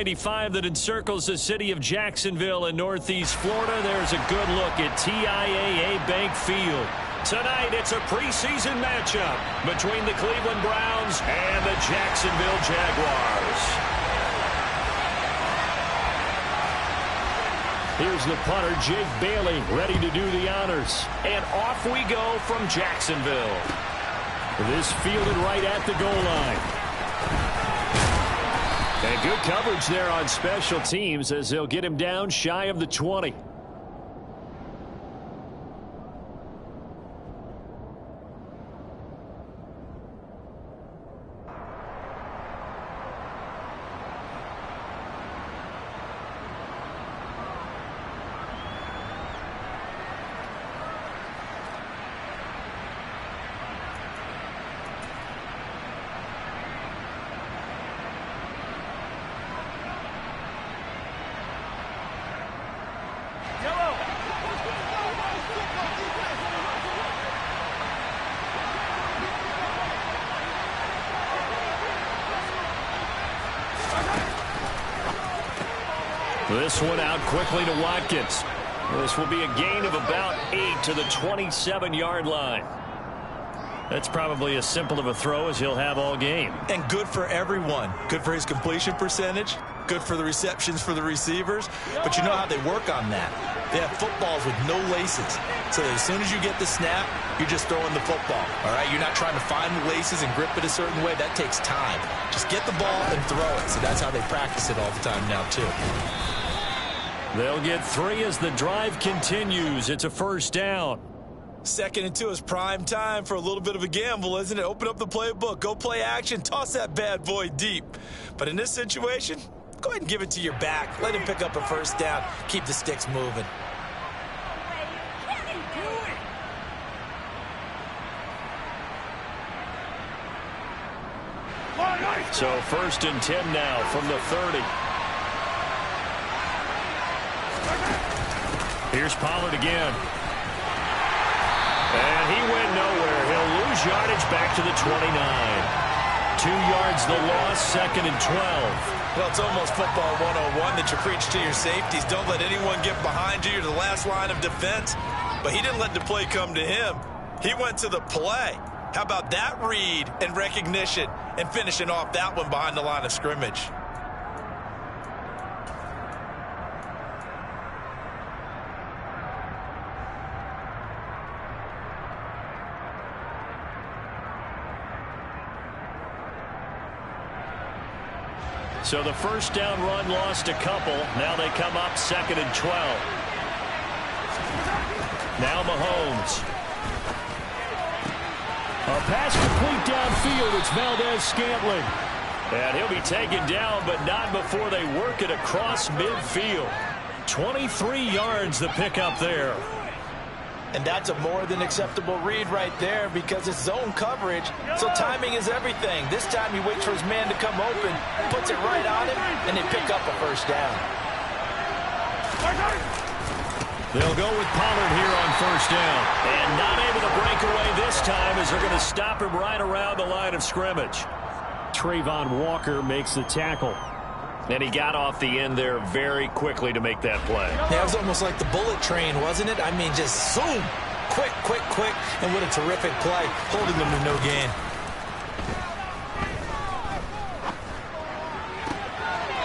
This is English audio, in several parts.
I-95 that encircles the city of Jacksonville in northeast Florida. There's a good look at TIAA Bank Field. Tonight, it's a preseason matchup between the Cleveland Browns and the Jacksonville Jaguars. Here's the punter, Jake Bailey, ready to do the honors. And off we go from Jacksonville. This fielded right at the goal line. And good coverage there on special teams as they'll get him down shy of the 20. This one out quickly to Watkins. This will be a gain of about 8 to the 27-yard line. That's probably as simple of a throw as he'll have all game. And good for everyone. Good for his completion percentage. Good for the receptions for the receivers. But you know how they work on that. They have footballs with no laces. So that as soon as you get the snap, you're just throwing the football. All right? You're not trying to find the laces and grip it a certain way. That takes time. Just get the ball and throw it. So that's how they practice it all the time now, too. They'll get 3 as the drive continues. It's a first down. 2nd and 2 is prime time for a little bit of a gamble, isn't it? Open up the playbook. Go play action. Toss that bad boy deep. But in this situation, go ahead and give it to your back. Let him pick up a first down. Keep the sticks moving. So 1st and 10 now from the 30. Here's Pollard again. And he went nowhere. He'll lose yardage back to the 29. 2 yards the loss, 2nd and 12. Well, it's almost football 101 that you preach to your safeties. Don't let anyone get behind you. You're the last line of defense. But he didn't let the play come to him. He went to the play. How about that read and recognition and finishing off that one behind the line of scrimmage? So the first down run lost a couple. Now they come up 2nd and 12. Now Mahomes. A pass complete downfield. It's Valdez-Scantling. And he'll be taken down, but not before they work it across midfield. 23 yards the pickup there. And that's a more than acceptable read right there because it's zone coverage, so timing is everything. This time he waits for his man to come open, puts it right on him, and they pick up a first down. They'll go with Pollard here on first down. And not able to break away this time as they're going to stop him right around the line of scrimmage. Trayvon Walker makes the tackle. And he got off the end there very quickly to make that play. Yeah, it was almost like the bullet train, wasn't it? I mean, just zoom. Quick, quick, quick. And what a terrific play, holding them to no gain.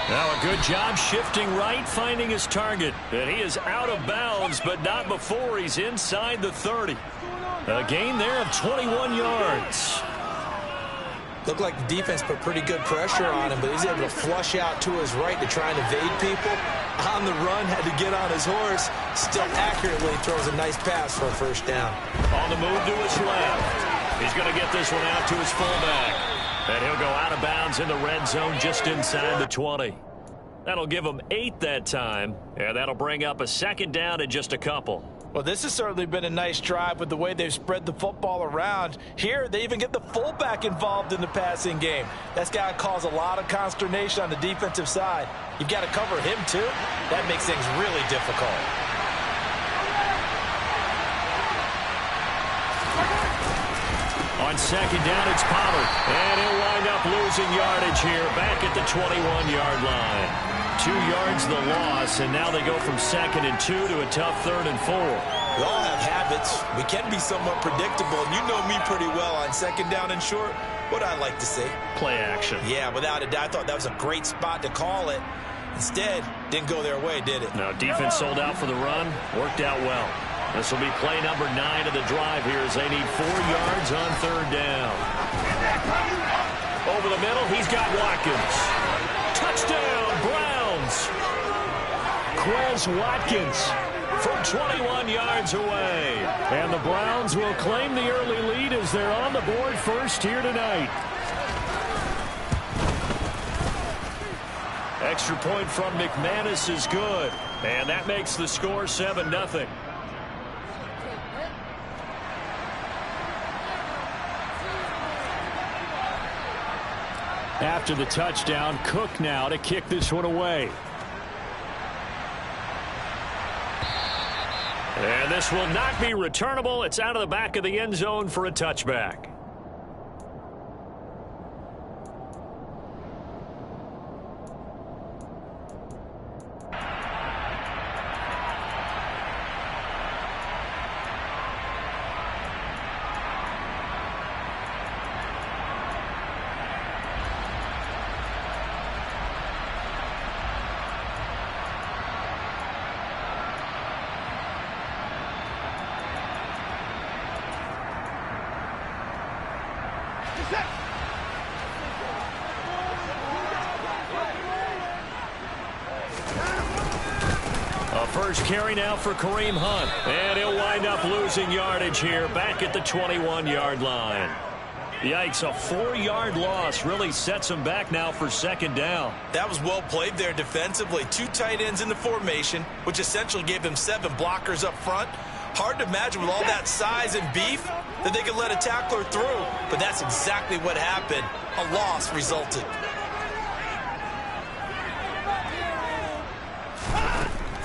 Now a good job shifting right, finding his target. And he is out of bounds, but not before he's inside the 30. A gain there of 21 yards. Looked like the defense put pretty good pressure on him, but he's able to flush out to his right to try and evade people. On the run, had to get on his horse. Still accurately throws a nice pass for a first down. On the move to his left. He's going to get this one out to his fullback. And he'll go out of bounds in the red zone just inside the 20. That'll give him 8 that time, and that'll bring up a 2nd down and just a couple. Well, this has certainly been a nice drive with the way they've spread the football around. Here, they even get the fullback involved in the passing game. That's got to cause a lot of consternation on the defensive side. You've got to cover him, too. That makes things really difficult. On 2nd down, it's Pollard. And he'll wind up losing yardage here back at the 21-yard line. 2 yards the loss, and now they go from 2nd and 2 to a tough 3rd and 4. We all have habits. We can be somewhat predictable, and you know me pretty well on 2nd down and short. What I like to say? Play action. Yeah, without a doubt. I thought that was a great spot to call it. Instead, didn't go their way, did it? No, defense sold out for the run. Worked out well. This will be play number 9 of the drive here as they need 4 yards on 3rd down. Over the middle, he's got Watkins. Touchdown, Browns. Quez Watkins from 21 yards away. And the Browns will claim the early lead as they're on the board first here tonight. Extra point from McManus is good. And that makes the score 7-0. After the touchdown, Cook now to kick this one away. And this will not be returnable. It's out of the back of the end zone for a touchback. First carry now for Kareem Hunt. And he'll wind up losing yardage here back at the 21-yard line. Yikes, a 4-yard loss really sets him back now for 2nd down. That was well played there defensively. 2 tight ends in the formation, which essentially gave them 7 blockers up front. Hard to imagine with all that size and beef that they could let a tackler through. But that's exactly what happened. A loss resulted.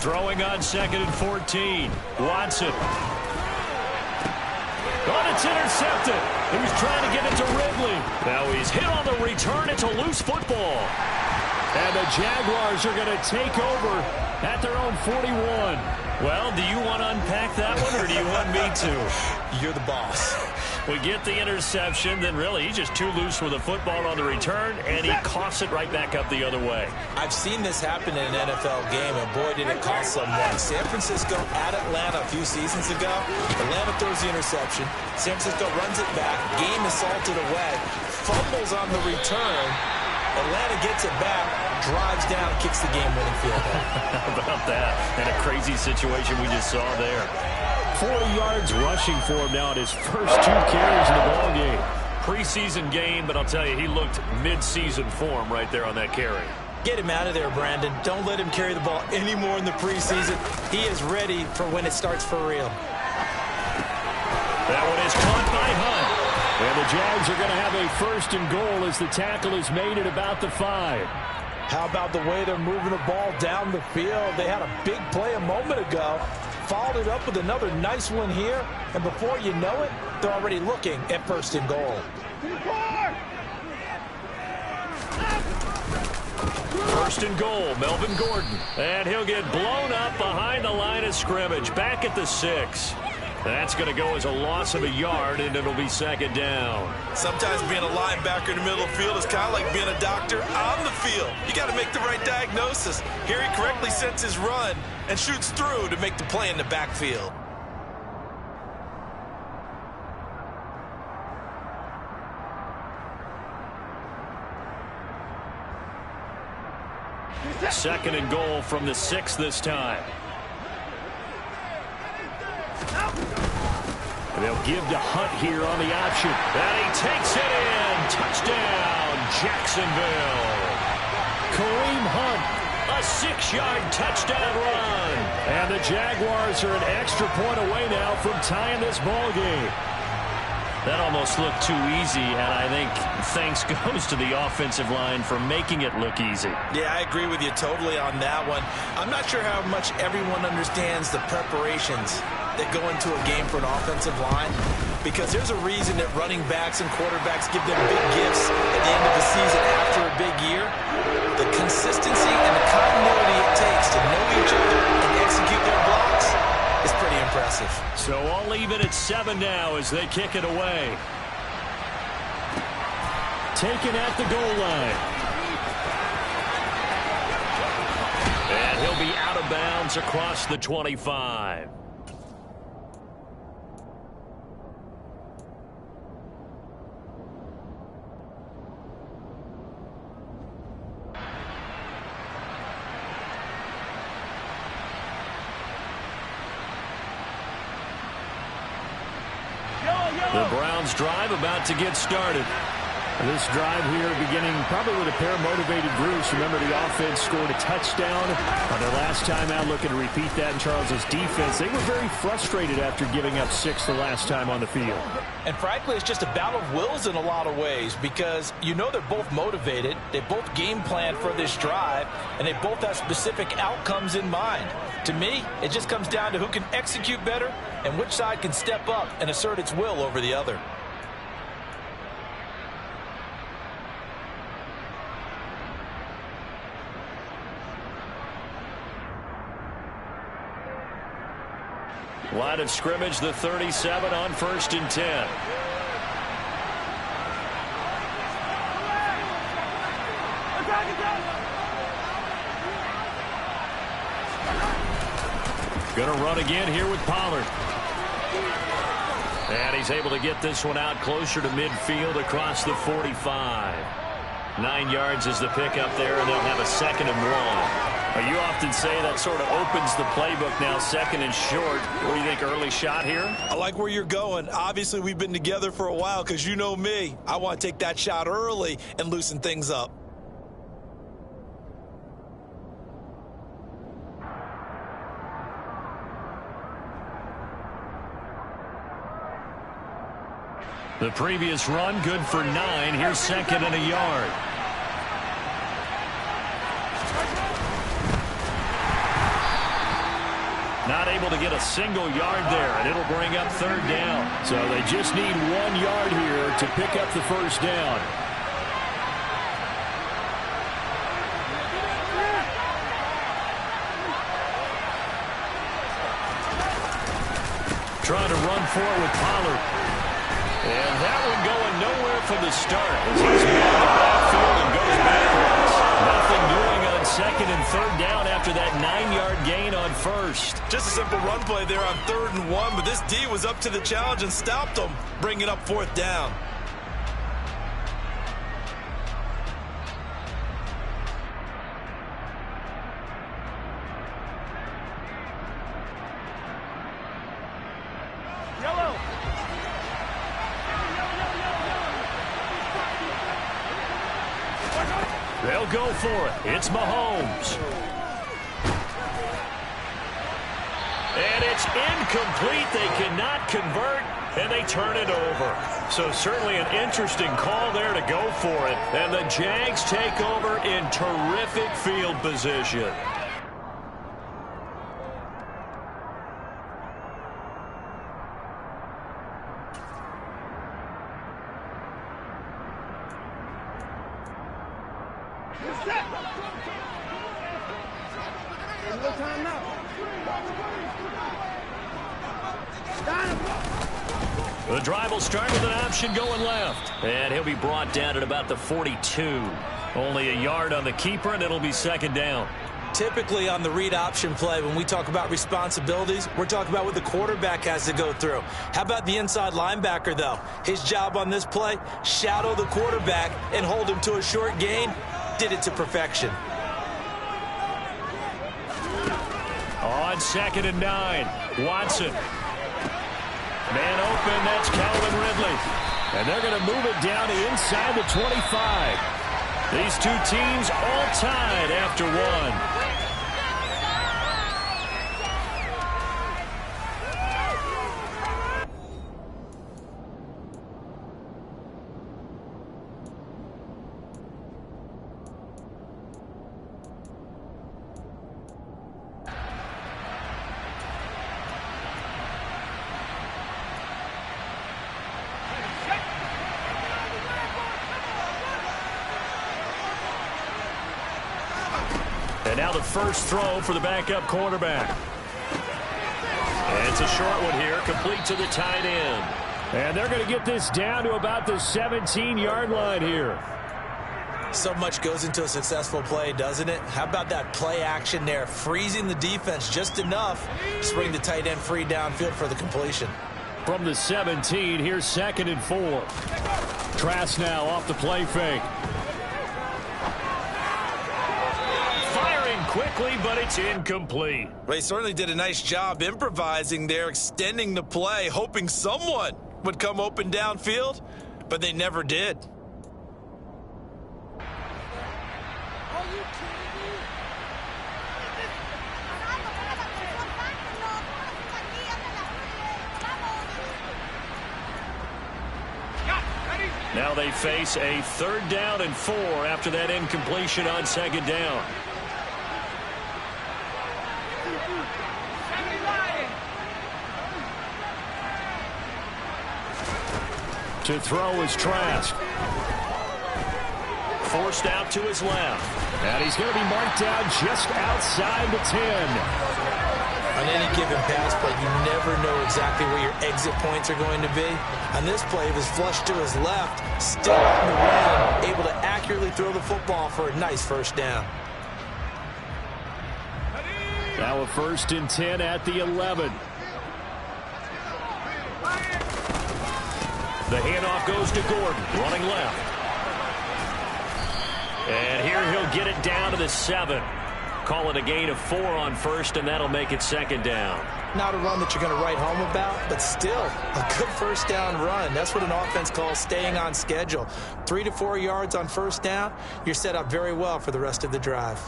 Throwing on 2nd and 14. Watson. Oh, it's intercepted. He was trying to get it to Ridley. Now he's hit on the return. It's a loose football. And the Jaguars are going to take over at their own 41. Well, do you want to unpack that one, or do you want me to? You're the boss. We get the interception, then really he's just too loose with the football on the return, and he coughs it right back up the other way. I've seen this happen in an NFL game, and boy, did it cost someone. San Francisco at Atlanta a few seasons ago. Atlanta throws the interception. San Francisco runs it back. Game is salted away. Fumbles on the return. Atlanta gets it back, drives down, kicks the game-winning field goal. How about that? And a crazy situation we just saw there. 40 yards rushing for him now in his first 2 carries in the ballgame. Preseason game, but I'll tell you, he looked mid-season form right there on that carry. Get him out of there, Brandon. Don't let him carry the ball anymore in the preseason. He is ready for when it starts for real. That one is caught by Hunt. And the Jags are going to have a 1st and goal as the tackle is made at about the 5. How about the way they're moving the ball down the field? They had a big play a moment ago. Followed it up with another nice one here. And before you know it, they're already looking at 1st and goal. 1st and goal, Melvin Gordon. And he'll get blown up behind the line of scrimmage. Back at the 6. That's going to go as a loss of a yard, and it'll be 2nd down. Sometimes being a linebacker in the middle of the field is kind of like being a doctor on the field. You got to make the right diagnosis. Here he correctly sets his run and shoots through to make the play in the backfield. Second and goal from the 6 this time. And they'll give to Hunt here on the option. And he takes it in. Touchdown, Jacksonville. Kareem Hunt, a 6-yard touchdown run. And the Jaguars are an extra point away now from tying this ball game. That almost looked too easy, and I think thanks goes to the offensive line for making it look easy. Yeah, I agree with you totally on that one. I'm not sure how much everyone understands the preparations that go into a game for an offensive line, because there's a reason that running backs and quarterbacks give them big gifts at the end of the season after a big year. The consistency and the continuity 7 now as they kick it away. Taken at the goal line. And he'll be out of bounds across the 25. The Browns drive about to get started. This drive here beginning probably with a pair of motivated groups. Remember, the offense scored a touchdown on their last time out, looking to repeat that in Charles's defense. They were very frustrated after giving up 6 the last time on the field. And frankly, it's just a battle of wills in a lot of ways because you know they're both motivated. They both game plan for this drive, and they both have specific outcomes in mind. To me, it just comes down to who can execute better and which side can step up and assert its will over the other. Line of scrimmage, the 37 on 1st and 10. Going to run again here with Pollard. And he's able to get this one out closer to midfield across the 45. 9 yards is the pickup there, and they'll have a 2nd and 1. You often say that sort of opens the playbook now, 2nd and short. What do you think, early shot here? I like where you're going. Obviously, we've been together for a while because you know me. I want to take that shot early and loosen things up. The previous run, good for 9. Here's 2nd and a yard. Not able to get a single yard there, and it'll bring up 3rd down. So they just need 1 yard here to pick up the 1st down. Trying to run forward with Pollard. And that one going nowhere from the start. As he's in the backfield and goes backwards. Nothing doing on 2nd and 3rd down after that 9-yard gain on 1st. Just a simple run play there on 3rd and 1, but this D was up to the challenge and stopped them, bringing up 4th down. They'll go for it. It's Mahomes. And it's incomplete. They cannot convert, and they turn it over. So certainly an interesting call there to go for it. And the Jags take over in terrific field position. The drive will start with an option going left. And he'll be brought down at about the 42. Only a yard on the keeper, and it'll be 2nd down. Typically on the read option play, when we talk about responsibilities, we're talking about what the quarterback has to go through. How about the inside linebacker, though? His job on this play, shadow the quarterback and hold him to a short gain. Did it to perfection. On 2nd and 9, Watson. Man open, that's Calvin Ridley. And they're going to move it down to inside the 25. These two teams all tied after 1. And now the first throw for the backup quarterback. And it's a short one here, complete to the tight end. And they're going to get this down to about the 17-yard line here. So much goes into a successful play, doesn't it? How about that play action there, freezing the defense just enough to bring the tight end free downfield for the completion. From the 17, here's 2nd and 4. Trask now off the play fake. Firing quickly, but it's incomplete. Well, he certainly did a nice job improvising there, extending the play, hoping someone would come open downfield, but they never did. Now they face a 3rd down and 4 after that incompletion on 2nd down. To throw is Trask. Forced out to his left. And he's going to be marked down just outside the 10. On any given pass play, you never know exactly where your exit points are going to be. On this play, he was flushed to his left, still on the run, able to accurately throw the football for a nice 1st down. Now a 1st and 10 at the 11. The handoff goes to Gordon, running left. And here he'll get it down to the 7. Call it a gain of 4 on 1st, and that'll make it 2nd down. Not a run that you're going to write home about, but still a good 1st down run. That's what an offense calls staying on schedule. 3 to 4 yards on 1st down, you're set up very well for the rest of the drive.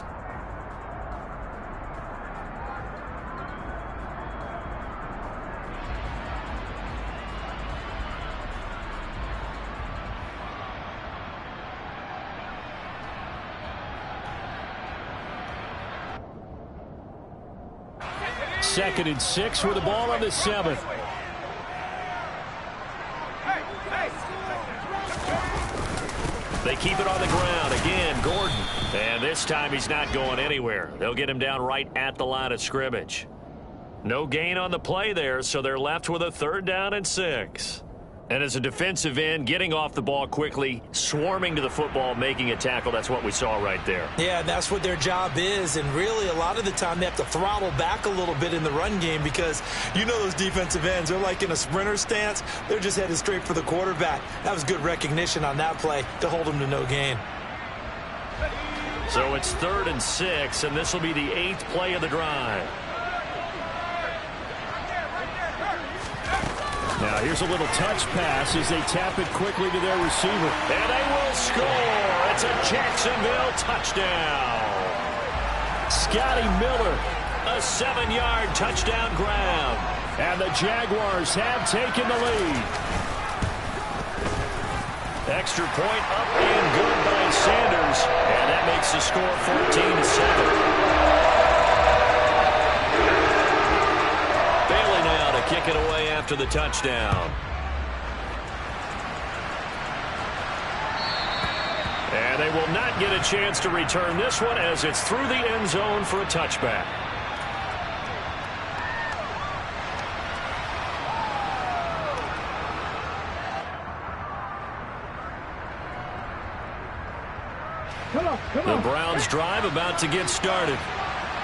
Second and 6 with the ball on the 7th. They keep it on the ground. Again, Gordon. And this time he's not going anywhere. They'll get him down right at the line of scrimmage. No gain on the play there, so they're left with a 3rd down and 6. And as a defensive end, getting off the ball quickly, swarming to the football, making a tackle, that's what we saw right there. Yeah, that's what their job is, and really a lot of the time they have to throttle back a little bit in the run game because you know those defensive ends, they're like in a sprinter stance. They're just headed straight for the quarterback. That was good recognition on that play to hold them to no gain. So it's 3rd and 6, and this will be the 8th play of the drive. Now here's a little touch pass as they tap it quickly to their receiver. And they will score. It's a Jacksonville touchdown. Scotty Miller. A 7-yard touchdown grab. And the Jaguars have taken the lead. Extra point up and good by Sanders. And that makes the score 14-7. Kick it away after the touchdown. And they will not get a chance to return this one as it's through the end zone for a touchback. The Browns drive about to get started.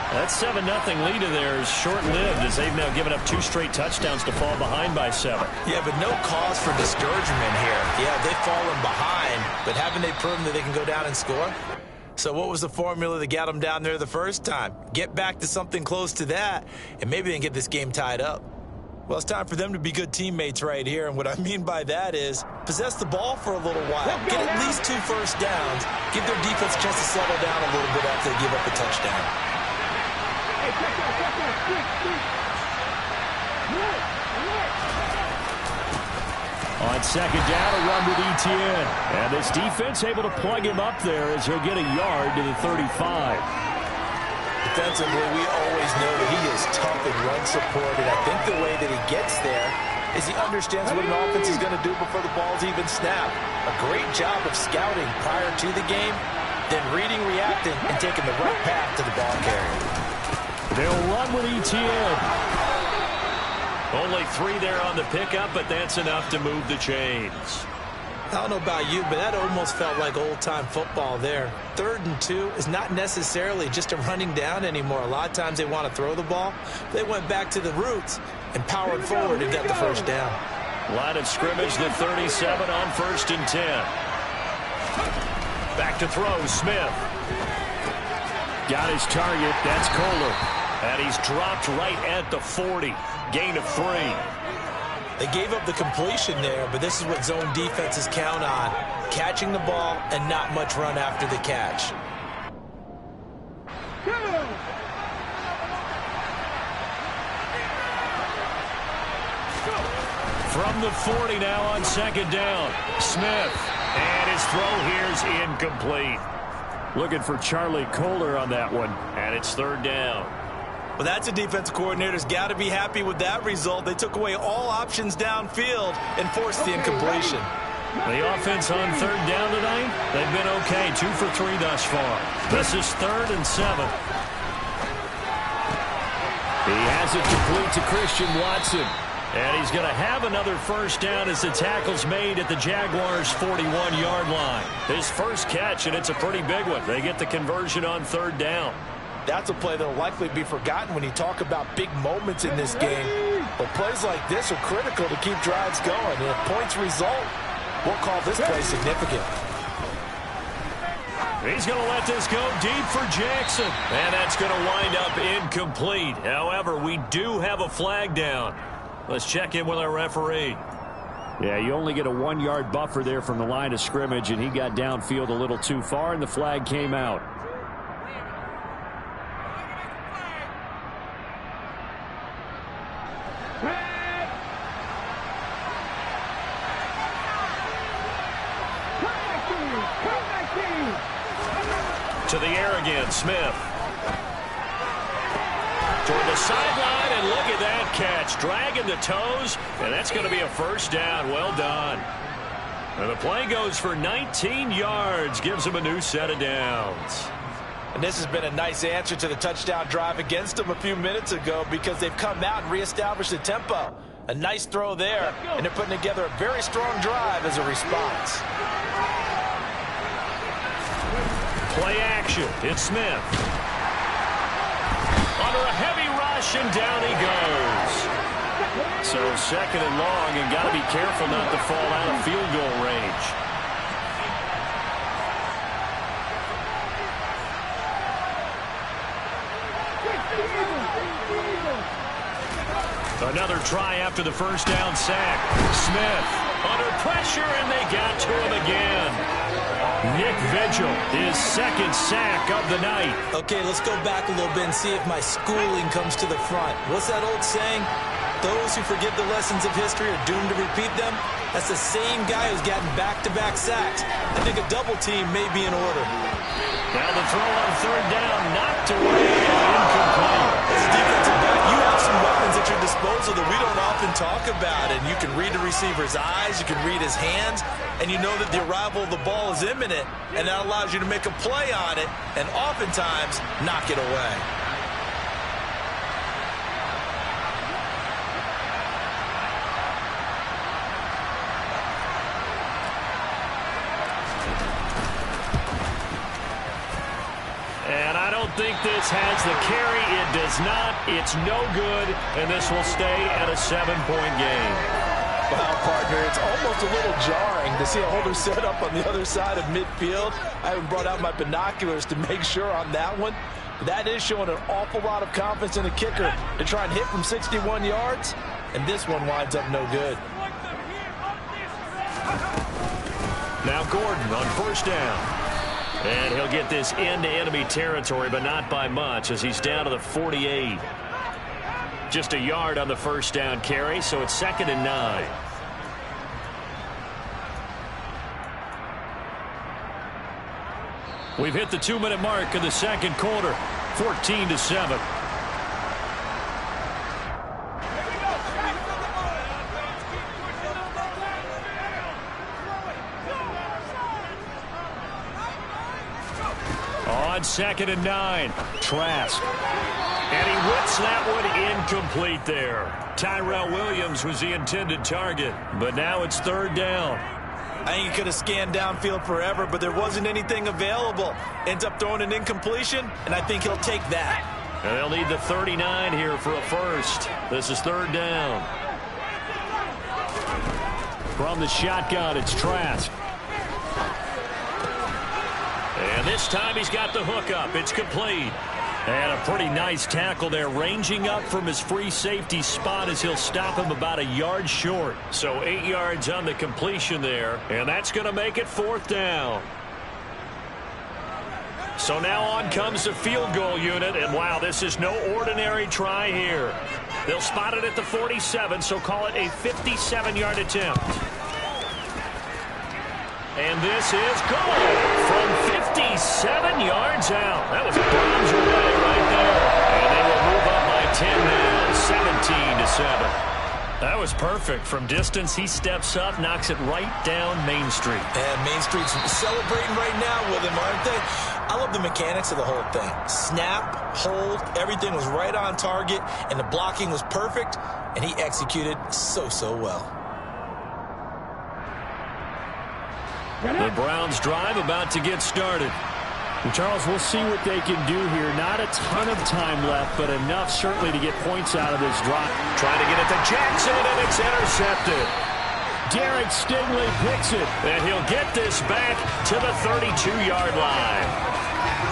That 7-0 lead of theirs short-lived as they've now given up 2 straight touchdowns to fall behind by 7. Yeah, but no cause for discouragement here. Yeah, they've fallen behind, but haven't they proven that they can go down and score? So what was the formula that got them down there the first time? Get back to something close to that, and maybe they can get this game tied up. Well, it's time for them to be good teammates right here, and what I mean by that is possess the ball for a little while, get at least 2 first downs, give their defense a chance to settle down a little bit after they give up a touchdown. On 2nd down, a run with Etienne. And this defense able to plug him up there as he'll get a yard to the 35. Defensively, we always know that he is tough and run support, and I think the way that he gets there is he understands what an offense is going to do before the ball's even snapped. A great job of scouting prior to the game, then reading, reacting, and taking the right path to the ball carrier. They'll run with Etienne. Only 3 there on the pickup, but that's enough to move the chains. I don't know about you, but that almost felt like old-time football there. 3rd and 2 is not necessarily just a running down anymore. A lot of times they want to throw the ball. They went back to the roots and powered forward and got the first down. Line of scrimmage, the 37 on 1st and 10. Back to throw, Smith. Got his target. That's Kohler. And he's dropped right at the 40. Gain of 3. They gave up the completion there, but this is what zone defenses count on. Catching the ball and not much run after the catch. From the 40 now on 2nd down. Smith. And his throw here's incomplete. Looking for Charlie Kohler on that one. And it's 3rd down. Well, that's a defensive coordinator's got to be happy with that result. They took away all options downfield and forced the incompletion. The offense on 3rd down tonight, they've been okay. 2 for 3 thus far. This is 3rd and 7. He has it complete to Christian Watson. And he's going to have another first down as the tackle's made at the Jaguars' 41-yard line. His first catch, and it's a pretty big one. They get the conversion on 3rd down. That's a play that will likely be forgotten when you talk about big moments in this game. But plays like this are critical to keep drives going. And if points result, we'll call this play significant. He's going to let this go deep for Jackson. And that's going to wind up incomplete. However, we do have a flag down. Let's check in with our referee. Yeah, you only get a 1-yard buffer there from the line of scrimmage, and he got downfield a little too far, and the flag came out. To the air again, Smith. Toward the sideline, and look at that catch. Dragging the toes, and that's going to be a first down. Well done. And the play goes for 19 yards. Gives him a new set of downs. And this has been a nice answer to the touchdown drive against them a few minutes ago because they've come out and reestablished the tempo. A nice throw there, and they're putting together a very strong drive as a response. Play action. It's Smith. Under a heavy rush, and down he goes. So 2nd and long, and got to be careful not to fall out of field goal range. Another try after the first down sack. Smith under pressure, and they got to him again. Nick Vigil, his 2nd sack of the night. Okay, let's go back a little bit and see if my schooling comes to the front. What's that old saying? Those who forget the lessons of history are doomed to repeat them. That's the same guy who's gotten back-to-back sacks. I think a double team may be in order. Now the throw on 3rd down, knocked away and incomplete. As a defensive back, you have some weapons at your disposal that we don't often talk about. And you can read the receiver's eyes, you can read his hands, and you know that the arrival of the ball is imminent, and that allows you to make a play on it and oftentimes knock it away. And I don't think this has the carry. It does not. It's no good, and this will stay at a 7-point game. Well, partner, it's almost a little jarring to see a holder set up on the other side of midfield. I haven't brought out my binoculars to make sure on that one. That is showing an awful lot of confidence in the kicker to try and hit from 61 yards, and this one winds up no good. Now Gordon on 1st down. And he'll get this into enemy territory, but not by much as he's down to the 48. Just a yard on the first down carry, so it's 2nd and 9. We've hit the 2-minute mark of the 2nd quarter, 14-7. On 2nd and 9. Trask. And he whips that one incomplete there. Tyrell Williams was the intended target, but now it's 3rd down. I think he could have scanned downfield forever, but there wasn't anything available. Ends up throwing an incompletion, and I think he'll take that. And they'll need the 39 here for a first. This is 3rd down. From the shotgun, it's Trask. And this time he's got the hook up. It's complete. And a pretty nice tackle there, ranging up from his free safety spot as he'll stop him about a yard short. So 8 yards on the completion there, and that's going to make it 4th down. So now on comes the field goal unit, and wow, this is no ordinary try here. They'll spot it at the 47, so call it a 57-yard attempt. And this is goal from 57 yards out. That was bombs away right there. And they will move up by 10 now, 17-7. That was perfect. From distance, he steps up, knocks it right down Main Street. And Main Street's celebrating right now with him, aren't they? I love the mechanics of the whole thing. Snap, hold, everything was right on target, and the blocking was perfect, and he executed so well. The Browns drive about to get started. And Charles, we'll see what they can do here. Not a ton of time left, but enough certainly to get points out of this drive. Trying to get it to Jackson, and it's intercepted. Derek Stingley picks it. And he'll get this back to the 32-yard line.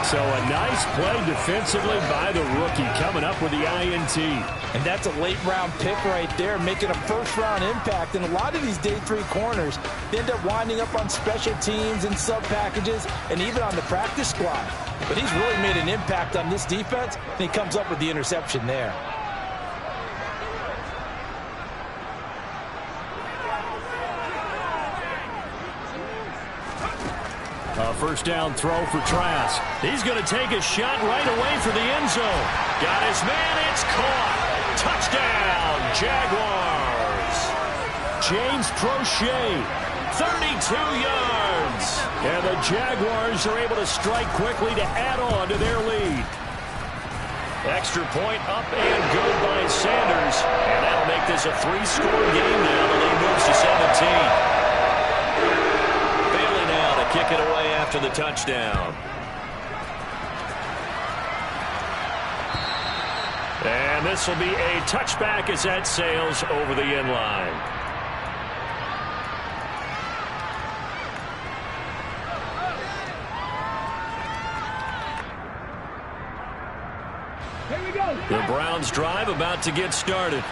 So a nice play defensively by the rookie, coming up with the INT. And that's a late-round pick right there, making a first-round impact. And a lot of these day 3 corners, they end up winding up on special teams and sub-packages and even on the practice squad. But he's really made an impact on this defense, and he comes up with the interception there. A first down throw for Trask. He's going to take a shot right away for the end zone. Got his man. It's caught. Touchdown, Jaguars. James Prochet, 32 yards. And the Jaguars are able to strike quickly to add on to their lead. Extra point up and good by Sanders. And that'll make this a 3-score game now. The lead moves to 17. Kick it away after the touchdown. And this will be a touchback as that sails over the end line. Here we go. The Browns drive about to get started.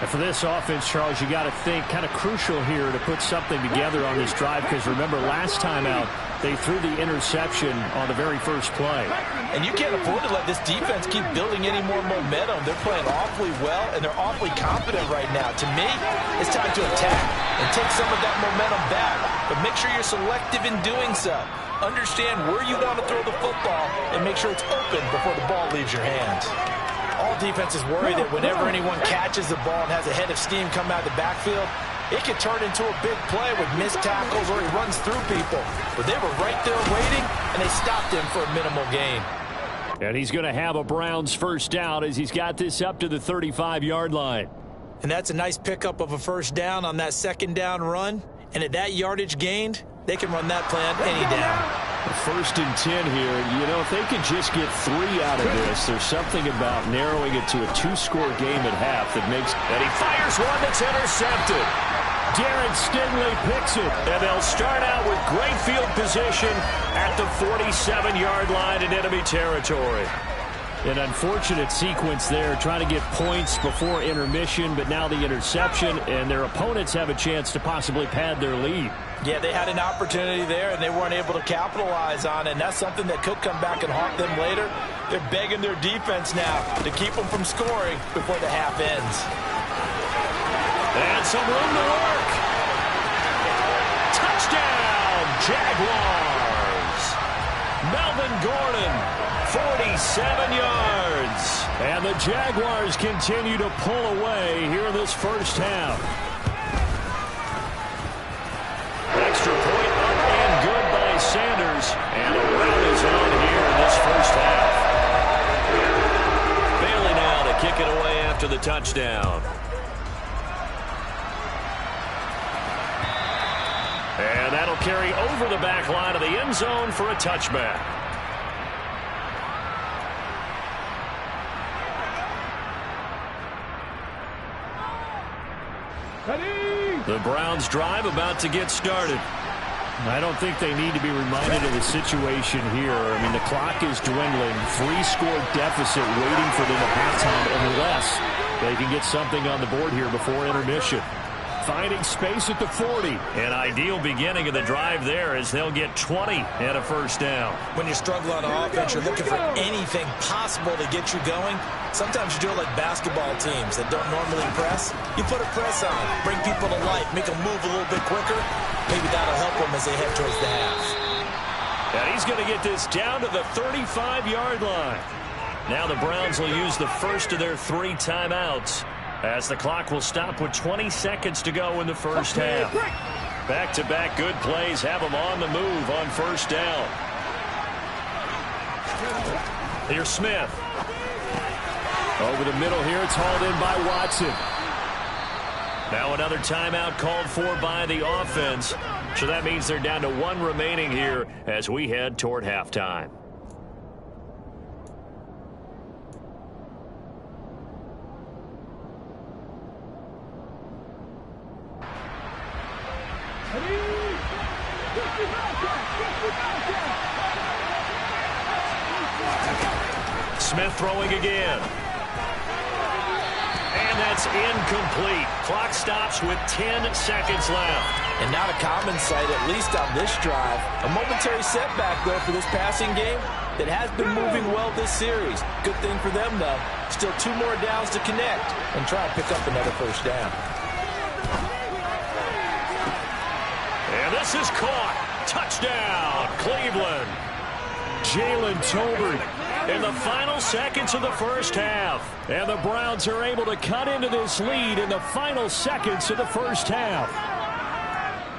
And for this offense, Charles, you got to think kind of crucial here to put something together on this drive, because remember last time out they threw the interception on the very first play. And you can't afford to let this defense keep building any more momentum. They're playing awfully well, and they're awfully confident right now. To me, it's time to attack and take some of that momentum back. But make sure you're selective in doing so. Understand where you want to throw the football and make sure it's open before the ball leaves your hands. All defenses worry that whenever anyone catches the ball and has a head of steam come out of the backfield, it can turn into a big play with missed tackles or he runs through people. But they were right there waiting, and they stopped him for a minimal gain. And he's going to have a Browns first down as he's got this up to the 35-yard line. And that's a nice pickup of a first down on that 2nd down run. And at that yardage gained, they can run that play on any down. First and 10 here. You know, if they could just get 3 out of this, there's something about narrowing it to a 2-score game at half that makes... And he fires one that's intercepted. Derek Stingley picks it. And they'll start out with great field position at the 47-yard line in enemy territory. An unfortunate sequence there, trying to get points before intermission, but now the interception, and their opponents have a chance to possibly pad their lead. Yeah, they had an opportunity there, and they weren't able to capitalize on it, and that's something that could come back and haunt them later. They're begging their defense now to keep them from scoring before the half ends. And some room to work. Touchdown, Jaguars. Melvin Gordon, 47 yards. And the Jaguars continue to pull away here in this first half. Extra point up and good by Sanders. And a rout is on here in this first after the touchdown. And that'll carry over the back line of the end zone for a touchback. The Browns drive about to get started. I don't think they need to be reminded of the situation here. I mean, the clock is dwindling. 3-score deficit waiting for them at halftime unless they can get something on the board here before intermission. Finding space at the 40. An ideal beginning of the drive there as they'll get 20 and a first down. When you struggle on offense, you're looking for anything possible to get you going. Sometimes you do it like basketball teams that don't normally press. You put a press on, bring people to life, make them move a little bit quicker. Maybe that'll help them as they head towards the half. And he's going to get this down to the 35-yard line. Now the Browns will use the first of their 3 timeouts, as the clock will stop with 20 seconds to go in the first half. Back-to-back good plays have them on the move on first down. Here's Smith. Over the middle here, it's hauled in by Watson. Now another timeout called for by the offense. So that means they're down to 1 remaining here as we head toward halftime. Smith throwing again. And that's incomplete. Clock stops with 10 seconds left. And not a common sight, at least on this drive. A momentary setback, though, for this passing game that has been moving well this series. Good thing for them, though. Still 2 more downs to connect and try to pick up another first down. And this is caught. Touchdown, Cleveland. Jalen Tolbert In the final seconds of the first half. And the Browns are able to cut into this lead in the final seconds of the first half.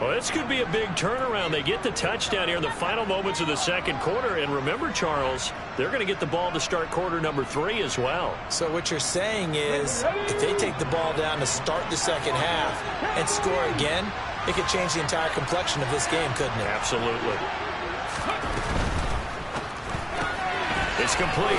Well, this could be a big turnaround. They get the touchdown here in the final moments of the second quarter. And remember, Charles, they're going to get the ball to start quarter number 3 as well. So what you're saying is if they take the ball down to start the second half and score again, it could change the entire complexion of this game, couldn't it? Absolutely. It's complete.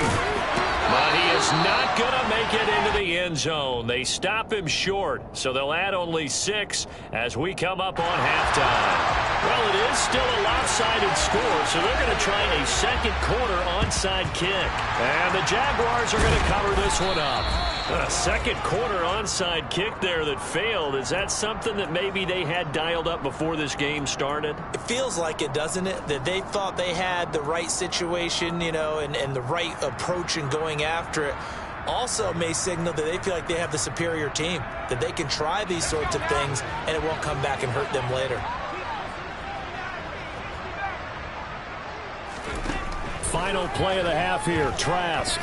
But he is not going to make it into the end zone. They stop him short, so they'll add only 6 as we come up on halftime. Well, it is still a lopsided score, so they're going to try a second quarter onside kick. And the Jaguars are going to cover this one up. A second quarter onside kick there that failed. Is that something that maybe they had dialed up before this game started? It feels like it, doesn't it? That they thought they had the right situation, you know, and the right approach in going after it. Also may signal that they feel like they have the superior team, that they can try these sorts of things and it won't come back and hurt them later. Final play of the half here, Trask.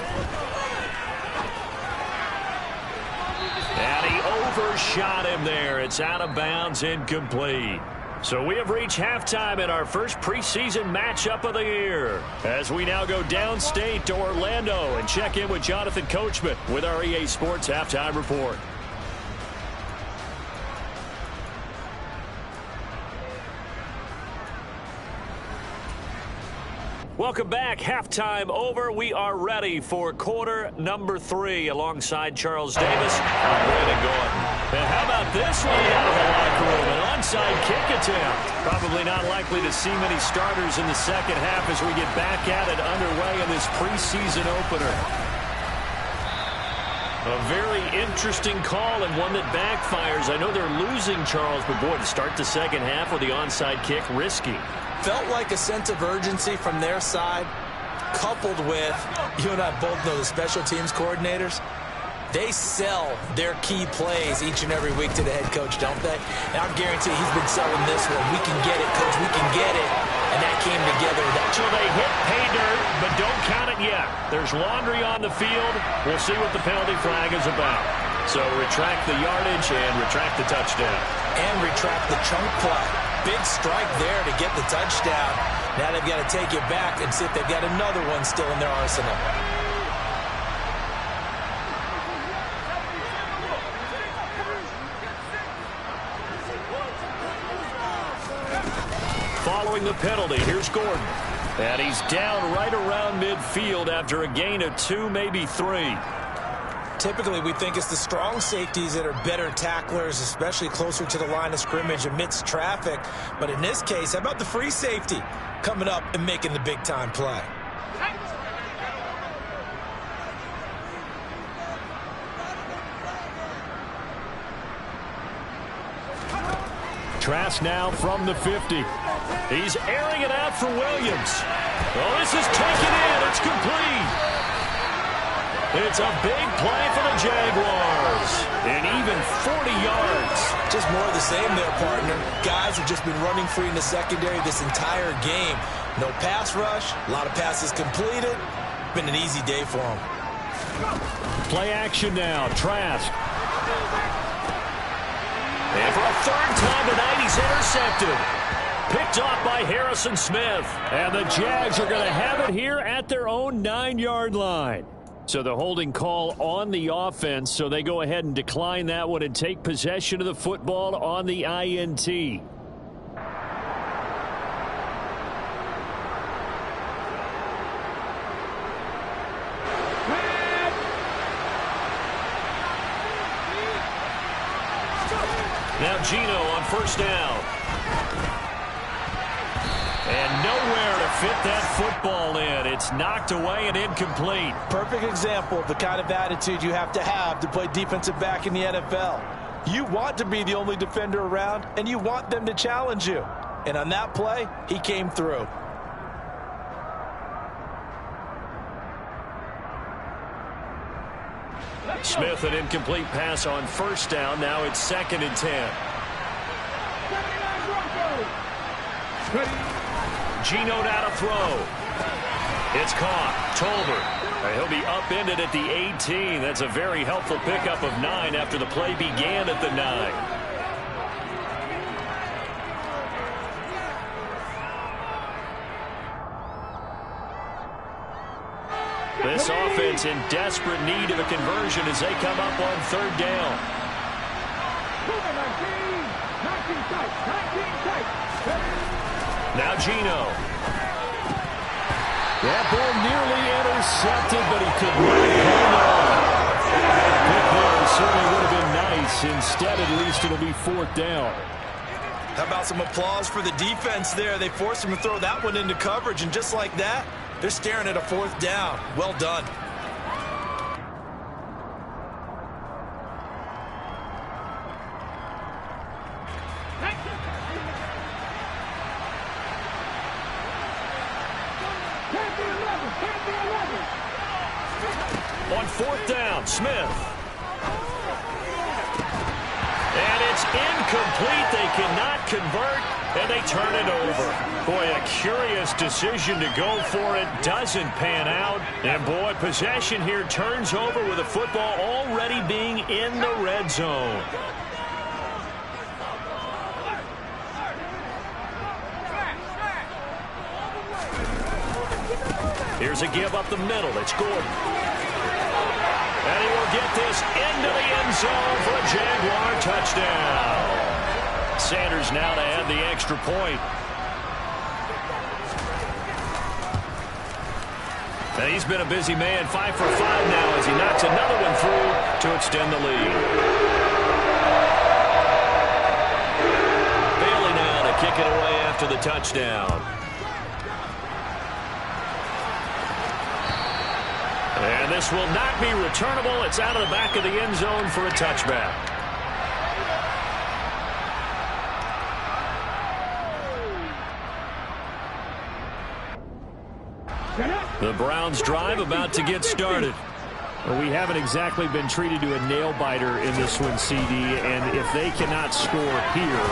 And he overshot him there. It's out of bounds, incomplete. So we have reached halftime in our first preseason matchup of the year, as we now go downstate to Orlando and check in with Jonathan Coachman with our EA Sports Halftime Report. Welcome back. Halftime over. We are ready for quarter number 3 alongside Charles Davis. I'm Brandon Gordon. And how about this one out of the locker room? An onside kick attempt. Probably not likely to see many starters in the second half as we get back at it underway in this preseason opener. A very interesting call and one that backfires. I know they're losing, Charles, but boy, to start the second half with the onside kick, risky. Felt like a sense of urgency from their side, coupled with, you and I both know the special teams coordinators, they sell their key plays each and every week to the head coach, don't they? And I guarantee he's been selling this one. We can get it, coach, we can get it. And that came together. So they hit pay dirt, but don't count it yet. There's laundry on the field. We'll see what the penalty flag is about. So retract the yardage and retract the touchdown. And retract the chunk play. Big strike there to get the touchdown. Now they've got to take it back and see if they've got another one still in their arsenal. throwing the penalty. Here's Gordon. And he's down right around midfield after a gain of 2, maybe 3. Typically, we think it's the strong safeties that are better tacklers, especially closer to the line of scrimmage amidst traffic. But in this case, how about the free safety coming up and making the big-time play? Trask now from the 50. He's airing it out for Williams. Oh, this is taken in. It's complete. It's a big play for the Jaguars. And even 40 yards. Just more of the same there, partner. Guys have just been running free in the secondary this entire game. No pass rush. A lot of passes completed. Been an easy day for them. Play action now. Trask. And for a third time tonight, he's intercepted. Picked off by Harrison Smith. And the Jags are going to have it here at their own 9-yard line. So the holding call on the offense, so they go ahead and decline that one and take possession of the football on the INT. Now Gino on first down. And nowhere to fit that football in. It's knocked away and incomplete. Perfect example of the kind of attitude you have to play defensive back in the NFL. You want to be the only defender around, and you want them to challenge you. And on that play, he came through. Smith, an incomplete pass on first down. Now it's 2nd and 10. Gino now to throw. It's caught. Tolbert. He'll be upended at the 18. That's a very helpful pickup of 9 after the play began at the 9. This offense in desperate need of a conversion as they come up on 3rd down. Now Gino. That ball nearly intercepted, but he could not hold on. Pick there certainly would have been nice. Instead, at least it'll be 4th down. How about some applause for the defense there? They forced him to throw that one into coverage, and just like that, they're staring at a 4th down. Well done. On 4th down, Smith. And it's incomplete. They cannot convert, and they turn it over. Boy, a curious decision to go for it. Doesn't pan out. And, boy, possession here turns over with the football already being in the red zone. Here's a give up the middle. It's Gordon. And he will get this into the end zone for a Jaguar touchdown. Sanders now to add the extra point. And he's been a busy man, 5 for 5 now as he knocks another one through to extend the lead. Bailey now to kick it away after the touchdown. And this will not be returnable. It's out of the back of the end zone for a touchback. The Browns drive about to get started. Well, we haven't exactly been treated to a nail-biter in this one, CD, and if they cannot score here,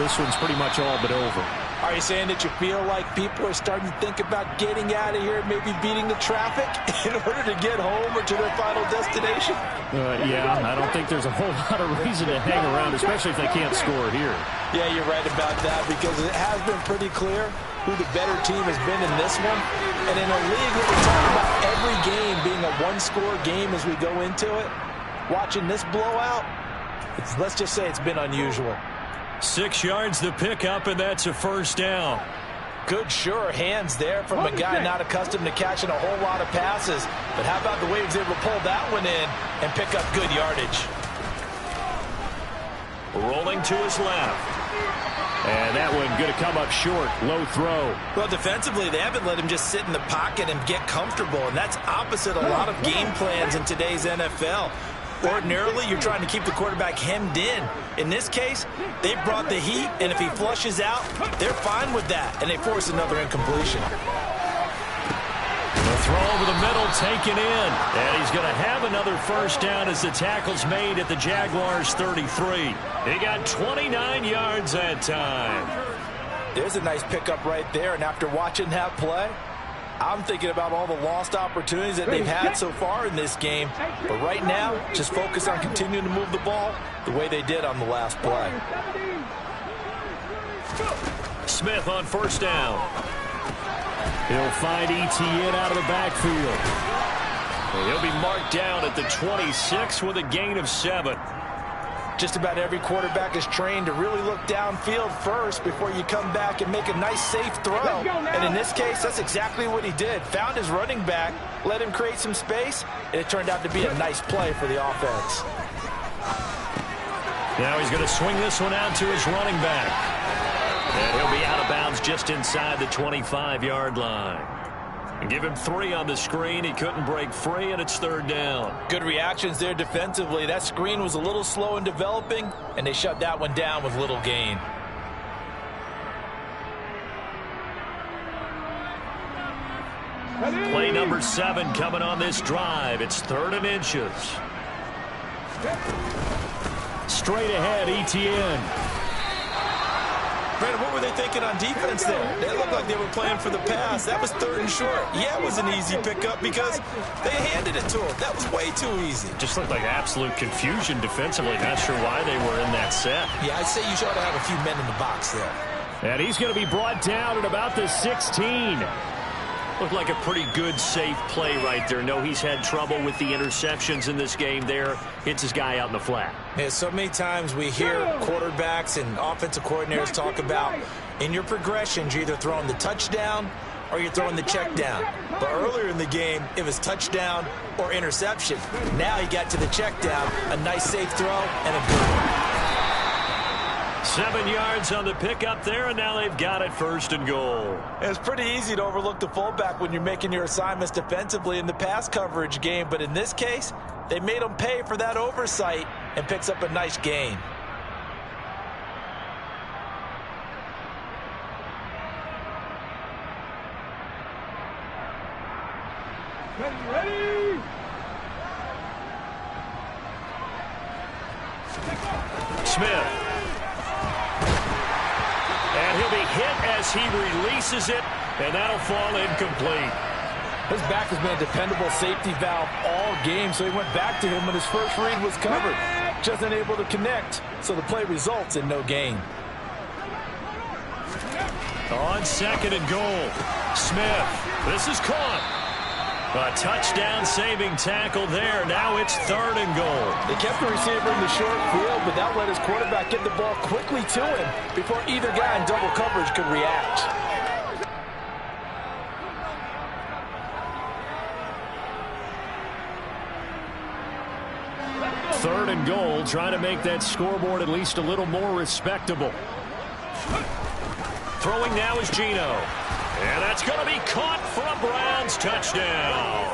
this one's pretty much all but over. Are you saying that you feel like people are starting to think about getting out of here, maybe beating the traffic in order to get home or to their final destination? Yeah, I don't think there's a whole lot of reason to hang around, especially if they can't score here. Yeah, you're right about that because it has been pretty clear who the better team has been in this one. And in a league where we talk about every game being a one-score game as we go into it, watching this blowout, let's just say it's been unusual. 6 yards the pickup, and that's a first down. Good, sure hands there from a guy not accustomed to catching a whole lot of passes. But how about the way he was able to pull that one in and pick up good yardage? Rolling to his left. And that one going to come up short. Low throw. Well, defensively, they haven't let him just sit in the pocket and get comfortable. And that's opposite a lot of game plans in today's NFL. Ordinarily, you're trying to keep the quarterback hemmed in. In this case, they brought the heat, and if he flushes out, they're fine with that, and they force another incompletion. The throw over the middle taken in, and he's going to have another first down as the tackle's made at the Jaguars' 33. He got 29 yards that time. There's a nice pickup right there, and after watching that play, I'm thinking about all the lost opportunities that they've had so far in this game. But right now, just focus on continuing to move the ball the way they did on the last play. Smith on first down. He'll find Etienne out of the backfield. He'll be marked down at the 26 with a gain of 7. Just about every quarterback is trained to really look downfield first before you come back and make a nice, safe throw. And in this case, that's exactly what he did. Found his running back, let him create some space, and it turned out to be a nice play for the offense. Now he's going to swing this one out to his running back. And he'll be out of bounds just inside the 25-yard line. And give him 3 on the screen. He couldn't break free, and it's third down. Good reactions there defensively. That screen was a little slow in developing, and they shut that one down with little gain. Play number 7 coming on this drive. It's 3rd and inches. Straight ahead, Etienne. Brandon, what were they thinking on defense there? They looked like they were playing for the pass. That was 3rd and short. Yeah, it was an easy pickup because they handed it to him. That was way too easy. Just looked like absolute confusion defensively. Not sure why they were in that set. Yeah, I'd say you should have a few men in the box there. And he's going to be brought down at about the 16. Looked like a pretty good, safe play right there. No, he's had trouble with the interceptions in this game there. Hits his guy out in the flat. Yeah, so many times we hear quarterbacks and offensive coordinators talk about in your progressions, you're either throwing the touchdown or you're throwing the check down. But earlier in the game, it was touchdown or interception. Now he got to the check down, a nice safe throw, and a good one. 7 yards on the pickup there, and now they've got it 1st and goal. It's pretty easy to overlook the fullback when you're making your assignments defensively in the pass coverage game, but in this case, they made him pay for that oversight and picks up a nice gain. Ready? Smith. And he'll be hit as he releases it, and that'll fall incomplete. His back has been a dependable safety valve all game, so he went back to him when his first read was covered. Just unable to connect, so the play results in no gain. On 2nd and goal, Smith. This is caught. A touchdown-saving tackle there. Now it's 3rd and goal. They kept the receiver in the short field, but that let his quarterback get the ball quickly to him before either guy in double coverage could react. Third and goal, trying to make that scoreboard at least a little more respectable. Throwing now is Geno. And that's going to be caught for a Browns touchdown.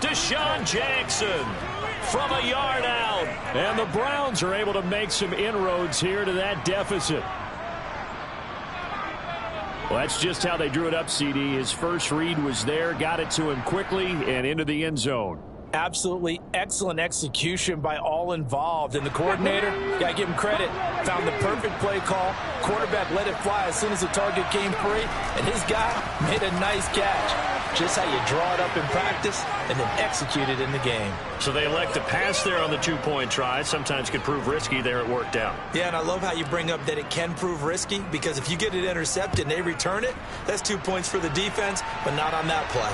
Deshaun Jackson from a yard out. And the Browns are able to make some inroads here to that deficit. Well, that's just how they drew it up, CD. His first read was there, got it to him quickly, and into the end zone. Absolutely excellent execution by all involved. And the coordinator, got to give him credit, found the perfect play call. Quarterback let it fly as soon as the target came free. And his guy made a nice catch. Just how you draw it up in practice and then execute it in the game. So they elect to pass there on the 2-point try. Sometimes could prove risky. There it worked out. Yeah, and I love how you bring up that it can prove risky, because if you get it intercepted and they return it, that's 2 points for the defense, but not on that play.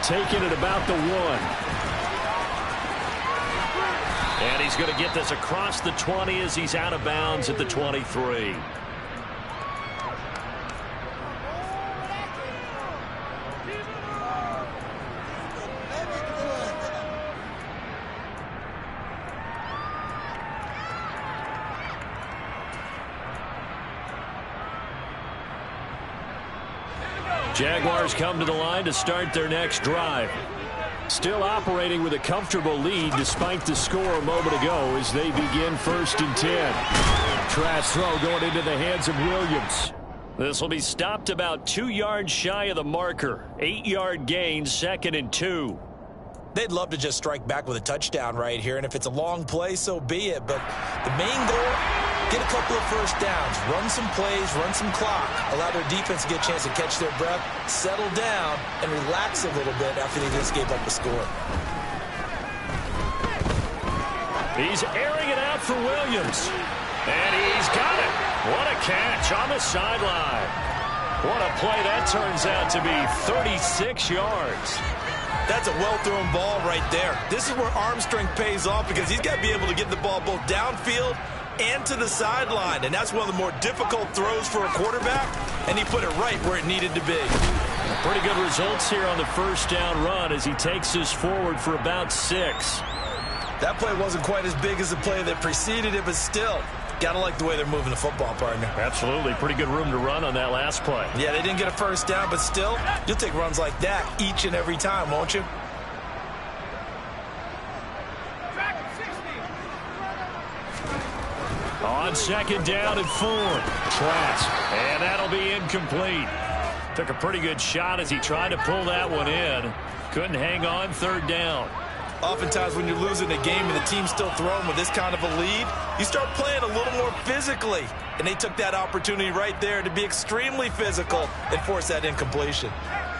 Taking it about the 1. And And he's going to get this across the 20 as he's out of bounds at the 23. Jaguars come to the line to start their next drive. Still operating with a comfortable lead despite the score a moment ago as they begin 1st and 10. Trash throw going into the hands of Williams. This will be stopped about 2 yards shy of the marker. 8-yard gain, 2nd and 2. They'd love to just strike back with a touchdown right here, and if it's a long play, so be it. But the main goal, get a couple of first downs, run some plays, run some clock, allow their defense to get a chance to catch their breath, settle down, and relax a little bit after they just gave up the score. He's airing it out for Williams. And he's got it. What a catch on the sideline. What a play that turns out to be, 36 yards. That's a well-thrown ball right there. This is where arm strength pays off because he's got to be able to get the ball both downfield and to the sideline. And that's one of the more difficult throws for a quarterback. And he put it right where it needed to be. Pretty good results here on the first down run as he takes us forward for about 6. That play wasn't quite as big as the play that preceded it, but still, got to like the way they're moving the football, partner. Absolutely. Pretty good room to run on that last play. Yeah, they didn't get a first down, but still, you'll take runs like that each and every time, won't you? On 2nd down and 4. Trask. And that'll be incomplete. Took a pretty good shot as he tried to pull that one in. Couldn't hang on 3rd down. Oftentimes when you're losing a game and the team's still throwing with this kind of a lead, you start playing a little more physically. And they took that opportunity right there to be extremely physical and force that incompletion.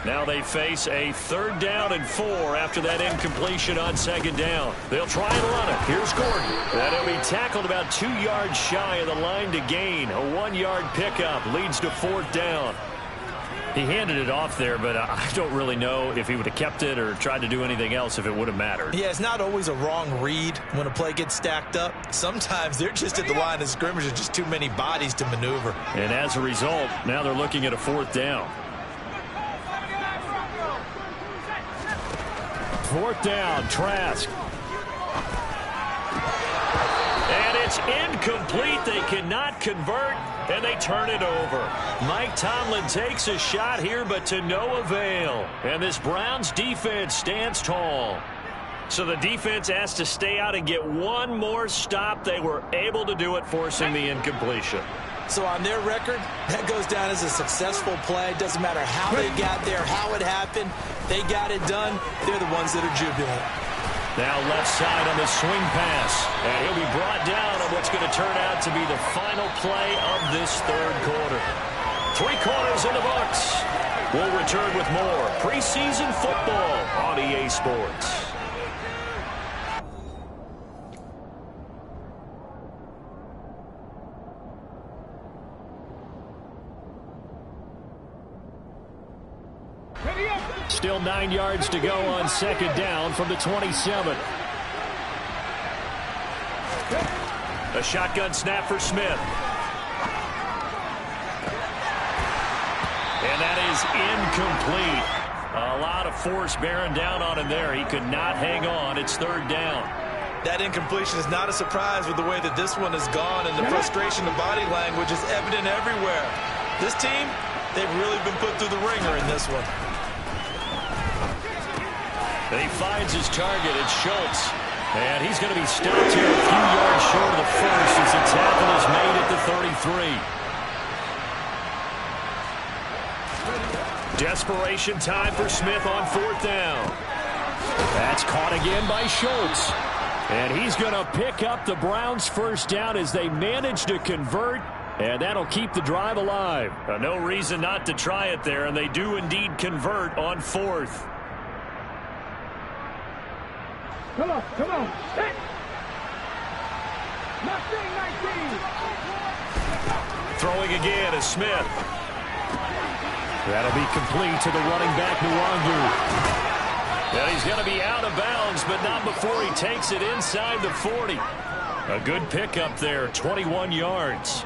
Now they face a 3rd down and 4 after that incompletion on 2nd down. They'll try and run it. Here's Gordon. And he'll be tackled about 2 yards shy of the line to gain. A 1-yard pickup leads to 4th down. He handed it off there, but I don't really know if he would have kept it or tried to do anything else if it would have mattered. Yeah, it's not always a wrong read when a play gets stacked up. Sometimes they're just at the line of scrimmage. There's just too many bodies to maneuver. And as a result, now they're looking at a 4th down. 4th down, Trask. And it's incomplete. They cannot convert, and they turn it over. Mike Tomlin takes a shot here, but to no avail. And this Browns defense stands tall. So the defense has to stay out and get one more stop. They were able to do it, forcing the incompletion. So on their record, that goes down as a successful play. Doesn't matter how they got there, how it happened. They got it done. They're the ones that are jubilant. Now left side on the swing pass. And he'll be brought down on what's going to turn out to be the final play of this 3rd quarter. 3 quarters in the books. We'll return with more preseason football on EA Sports. Still 9 yards to go on 2nd down from the 27. A shotgun snap for Smith. And that is incomplete. A lot of force bearing down on him there. He could not hang on. It's 3rd down. That incompletion is not a surprise with the way that this one has gone, and the frustration, the body language is evident everywhere. This team, they've really been put through the ringer in this one. And he finds his target. It's Schultz. And he's going to be stopped here a few yards short of the first as the tackle is made at the 33. Desperation time for Smith on 4th down. That's caught again by Schultz. And he's going to pick up the Browns' 1st down as they manage to convert. And that'll keep the drive alive. No reason not to try it there. And they do indeed convert on 4th. Come on. Hit. Nothing 19. Throwing again is Smith. That'll be complete to the running back, Nwangu. And he's going to be out of bounds Browns, but not before he takes it inside the 40. A good pickup there, 21 yards.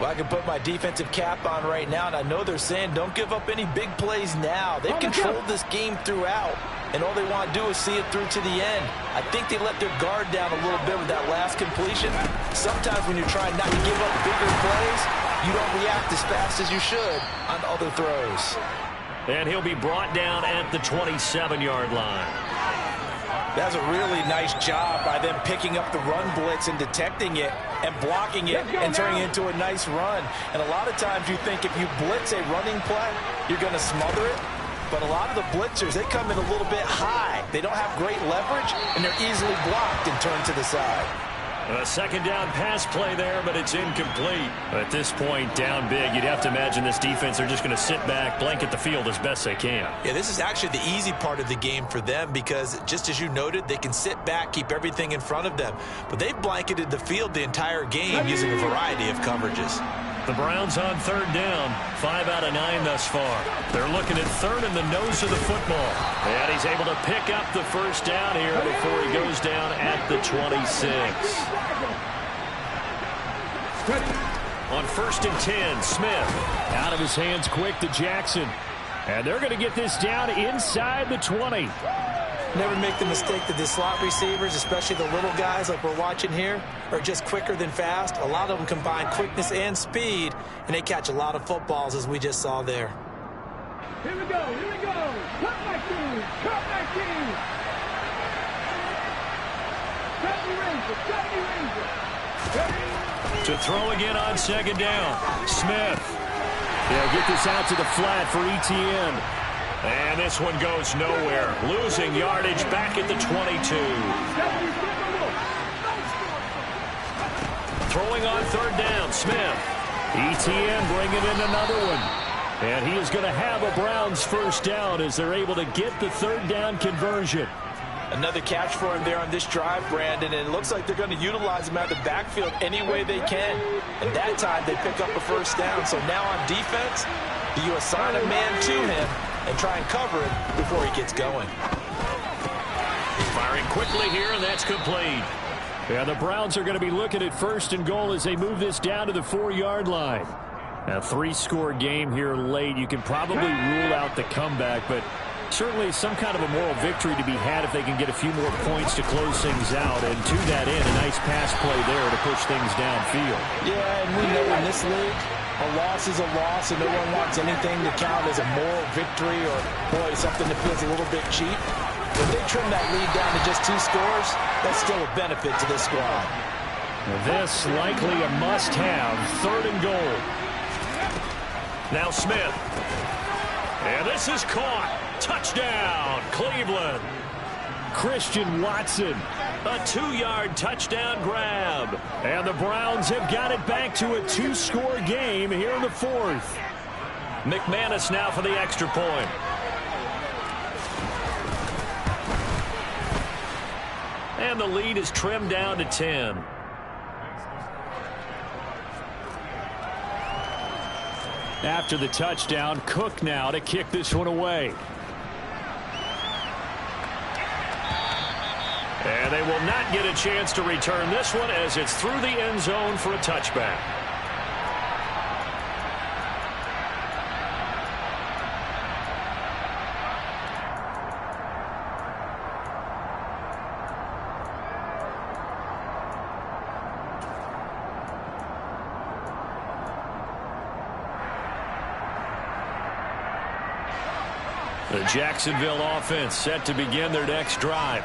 Well, I can put my defensive cap on right now, and I know they're saying don't give up any big plays now. They've controlled this game throughout, and all they want to do is see it through to the end. I think they let their guard down a little bit with that last completion. Sometimes when you're trying not to give up bigger plays, you don't react as fast as you should on other throws. And he'll be brought down at the 27-yard line. That's a really nice job by them picking up the run blitz and detecting it and blocking it and turning it into a nice run. And a lot of times you think if you blitz a running play, you're going to smother it. But a lot of the blitzers, they come in a little bit high. They don't have great leverage, and they're easily blocked and turned to the side. A second down pass play there, but it's incomplete. At this point, down big, you'd have to imagine this defense are just going to sit back, blanket the field as best they can. Yeah, this is actually the easy part of the game for them because, just as you noted, they can sit back, keep everything in front of them. But they've blanketed the field the entire game using a variety of coverages. The Browns on third down, 5 out of 9 thus far. They're looking at third in the nose of the football. And he's able to pick up the first down here before he goes down at the 26. On 1st and 10, Smith. Out of his hands quick to Jackson. And they're going to get this down inside the 20. Never make the mistake that the slot receivers, especially the little guys like we're watching here, are just quicker than fast. A lot of them combine quickness and speed, and they catch a lot of footballs, as we just saw there. Here we go, here we go. Cut my team, cut my team. Cut me Ranger, cut me Ranger. To throw again on second down, Smith. They'll get this out to the flat for Etienne. And this one goes nowhere. Losing yardage back at the 22. Throwing on third down, Smith. Etienne bringing in another one. And he is going to have a Browns first down as they're able to get the third down conversion. Another catch for him there on this drive, Brandon, and it looks like they're going to utilize him out of the backfield any way they can. And that time they pick up a first down. So now on defense, do you assign a man to him and try and cover it before he gets going? Firing quickly here, and that's complete. Yeah, the Browns are going to be looking at 1st and goal as they move this down to the 4-yard line. A 3-score game here late. You can probably rule out the comeback, but certainly some kind of a moral victory to be had if they can get a few more points to close things out. And to that end, a nice pass play there to push things downfield. Yeah, and we know in this league, a loss is a loss, and no one wants anything to count as a moral victory or, boy, something that feels a little bit cheap. If they trim that lead down to just 2 scores, that's still a benefit to this squad. This likely a must-have, 3rd and goal. Now Smith. And this is caught. Touchdown, Cleveland. Christian Watson. A 2-yard touchdown grab. And the Browns have got it back to a 2-score game here in the 4th. McManus now for the extra point. And the lead is trimmed down to 10. After the touchdown, Cook now to kick this one away. And they will not get a chance to return this one as it's through the end zone for a touchback. The Jacksonville offense set to begin their next drive.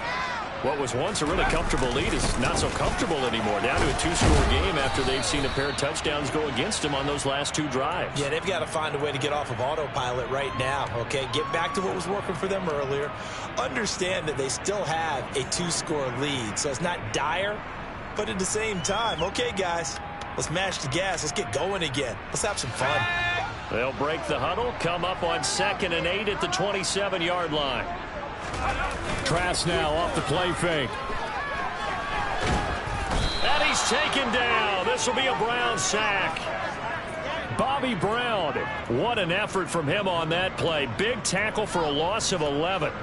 What was once a really comfortable lead is not so comfortable anymore. Down to a 2-score game after they've seen a pair of touchdowns go against them on those last 2 drives. Yeah, they've got to find a way to get off of autopilot right now, okay? Get back to what was working for them earlier. Understand that they still have a 2-score lead, so it's not dire, but at the same time, okay, guys, let's mash the gas. Let's get going again. Let's have some fun. They'll break the huddle, come up on 2nd and 8 at the 27-yard line. Trask now off the play fake. And he's taken down. This will be a Brown sack. Bobby Brown. What an effort from him on that play. Big tackle for a loss of 11.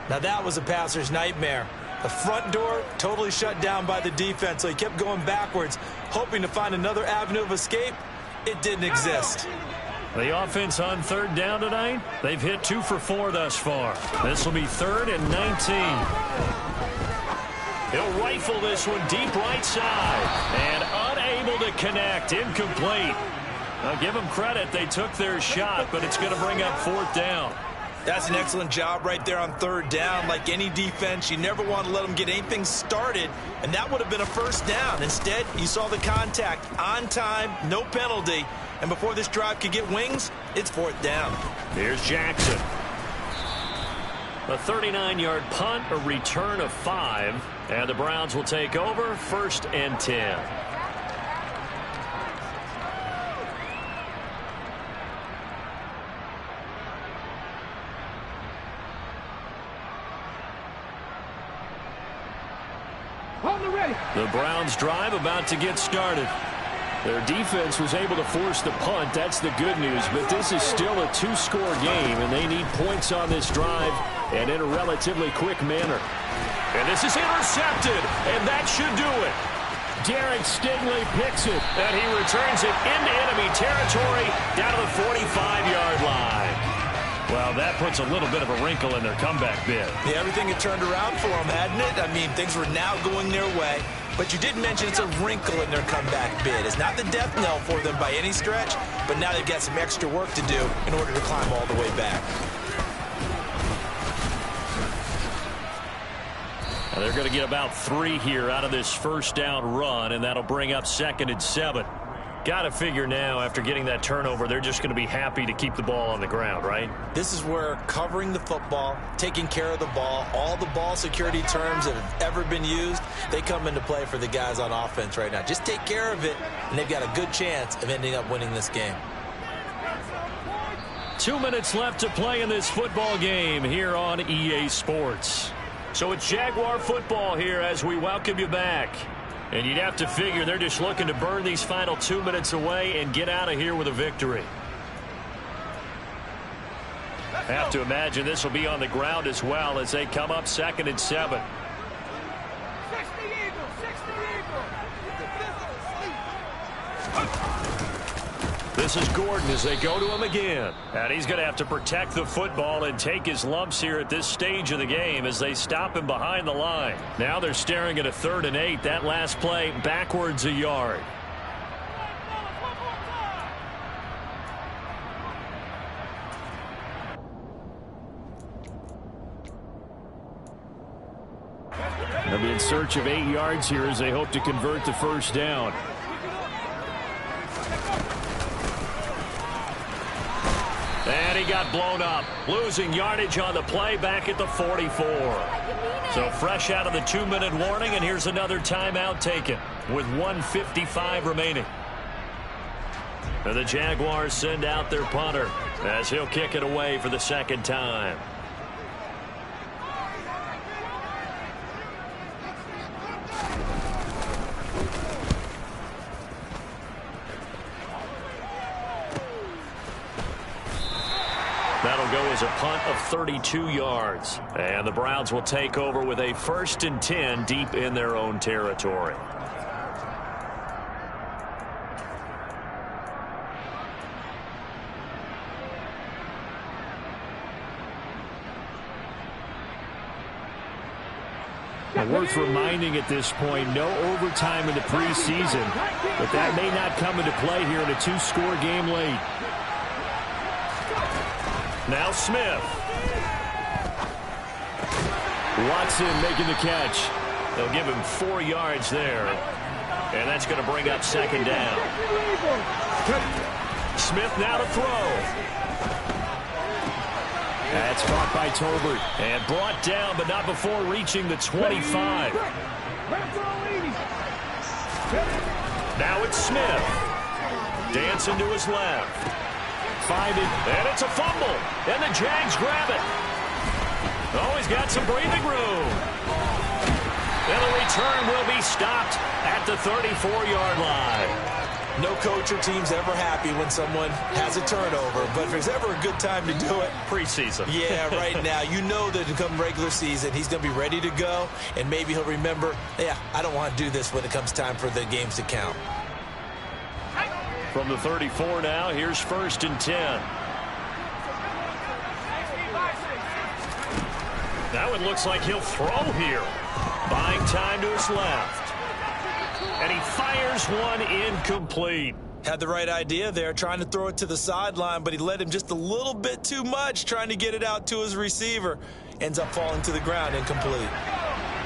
Now that was a passer's nightmare. The front door totally shut down by the defense, so he kept going backwards, hoping to find another avenue of escape. It didn't exist. The offense on third down tonight, they've hit 2 for 4 thus far. This will be 3rd and 19. He'll rifle this one deep right side. And unable to connect. Incomplete. I'll give them credit. They took their shot, but it's going to bring up 4th down. That's an excellent job right there on 3rd down. Like any defense, you never want to let them get anything started, and that would have been a 1st down. Instead, you saw the contact on time, no penalty, and before this drive could get wings, it's 4th down. Here's Jackson. A 39-yard punt, a return of 5, and the Browns will take over 1st and 10. The Browns drive about to get started. Their defense was able to force the punt. That's the good news. But this is still a 2-score game, and they need points on this drive and in a relatively quick manner. And this is intercepted, and that should do it. Derek Stingley picks it. And he returns it into enemy territory down to the 45-yard line. Well, that puts a little bit of a wrinkle in their comeback bid. Yeah, everything had turned around for them, hadn't it? I mean, things were now going their way. But you did mention it's a wrinkle in their comeback bid. It's not the death knell for them by any stretch, but now they've got some extra work to do in order to climb all the way back. Now they're going to get about 3 here out of this 1st down run, and that'll bring up 2nd and 7. Got to figure now, after getting that turnover, they're just going to be happy to keep the ball on the ground, right? This is where covering the football, taking care of the ball, all the ball security terms that have ever been used, they come into play for the guys on offense right now. Just take care of it, and they've got a good chance of ending up winning this game. 2 minutes left to play in this football game here on EA Sports. So it's Jaguar football here as we welcome you back. And you'd have to figure they're just looking to burn these final 2 minutes away and get out of here with a victory. Have to imagine this will be on the ground as well as they come up 2nd and 7. This is Gordon as they go to him again. And he's going to have to protect the football and take his lumps here at this stage of the game as they stop him behind the line. Now they're staring at a 3rd and 8. That last play backwards a yard. They'll be in search of 8 yards here as they hope to convert the 1st down. And he got blown up, losing yardage on the play back at the 44. So fresh out of the 2-minute warning, and here's another timeout taken with 1:55 remaining. And the Jaguars send out their punter as he'll kick it away for the 2nd time. That'll go as a punt of 32 yards. And the Browns will take over with a 1st and 10 deep in their own territory. And worth reminding at this point, no overtime in the preseason. But that may not come into play here in a 2-score game late. Now Smith. Watson making the catch. They'll give him 4 yards there. And that's going to bring up 2nd down. Smith now to throw. That's caught by Tolbert. And brought down, but not before reaching the 25. Now it's Smith. Dancing to his left. And it's a fumble. And the Jags grab it. Oh, he's got some breathing room. And the return will be stopped at the 34-yard line. No coach or team's ever happy when someone has a turnover, but if there's ever a good time to do it, preseason. Yeah, right now. You know that come regular season, he's going to be ready to go, and maybe he'll remember, yeah, I don't want to do this when it comes time for the games to count. From the 34 now, here's 1st and 10. Now it looks like he'll throw here. Buying time to his left. And he fires one incomplete. Had the right idea there, trying to throw it to the sideline, but he led him just a little bit too much, trying to get it out to his receiver. Ends up falling to the ground, incomplete.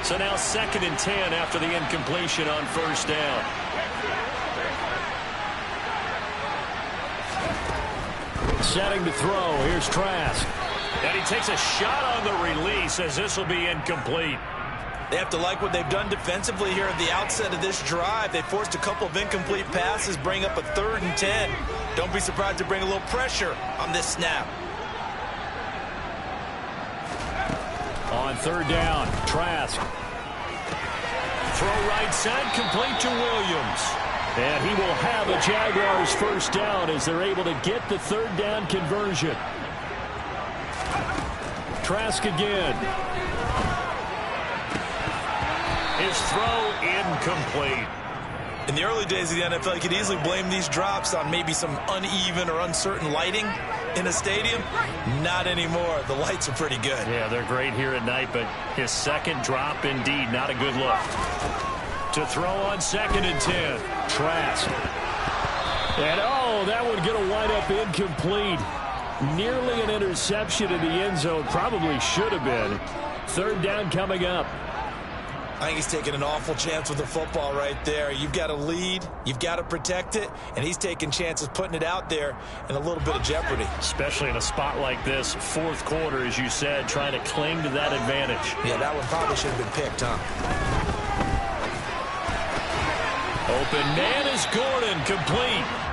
So now 2nd and 10 after the incompletion on 1st down. Setting to throw. Here's Trask. And he takes a shot on the release as this will be incomplete. They have to like what they've done defensively here at the outset of this drive. They forced a couple of incomplete passes, bring up a 3rd and 10. Don't be surprised to bring a little pressure on this snap. On 3rd down, Trask. Throw right side, complete to Williams. And he will have a Jaguars 1st down as they're able to get the 3rd down conversion. Trask again. His throw incomplete. In the early days of the NFL, you could easily blame these drops on maybe some uneven or uncertain lighting in a stadium. Not anymore. The lights are pretty good. Yeah, they're great here at night, but his 2nd drop, indeed, not a good look. To throw on 2nd and 10. Trask. And, oh, that would get a wind up incomplete. Nearly an interception in the end zone. Probably should have been. 3rd down coming up. I think he's taking an awful chance with the football right there. You've got to lead, you've got to protect it, and he's taking chances putting it out there in a little bit of jeopardy. Especially in a spot like this, 4th quarter, as you said, trying to cling to that advantage. Yeah, that one probably should have been picked, huh? Open man is Gordon, complete.